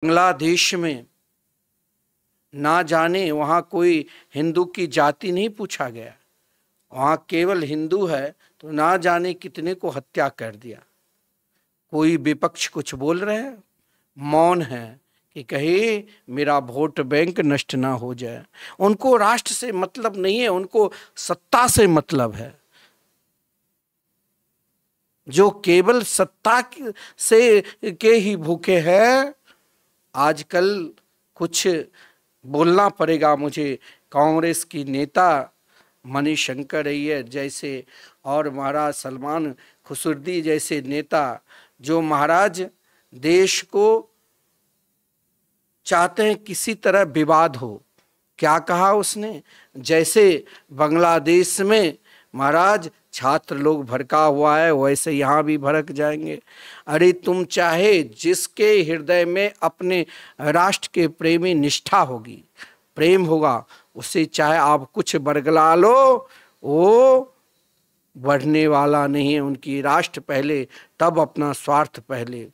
बांग्लादेश में ना जाने वहाँ कोई हिंदू की जाति नहीं पूछा गया, वहाँ केवल हिंदू है तो ना जाने कितने को हत्या कर दिया। कोई विपक्ष कुछ बोल रहे हैं, मौन है कि कहीं मेरा वोट बैंक नष्ट ना हो जाए। उनको राष्ट्र से मतलब नहीं है, उनको सत्ता से मतलब है। जो केवल सत्ता से के ही भूखे हैं। आजकल कुछ बोलना पड़ेगा मुझे, कांग्रेस की नेता मणिशंकर अय्यर जैसे और महाराज सलमान खुर्शीद जैसे नेता जो महाराज देश को चाहते हैं किसी तरह विवाद हो। क्या कहा उसने? जैसे बांग्लादेश में महाराज छात्र लोग भड़का हुआ है वैसे यहाँ भी भड़क जाएंगे। अरे तुम चाहे जिसके हृदय में अपने राष्ट्र के प्रेमी निष्ठा होगी, प्रेम होगा, उससे चाहे आप कुछ बरगला लो, वो बढ़ने वाला नहीं है। उनकी राष्ट्र पहले, तब अपना स्वार्थ पहले।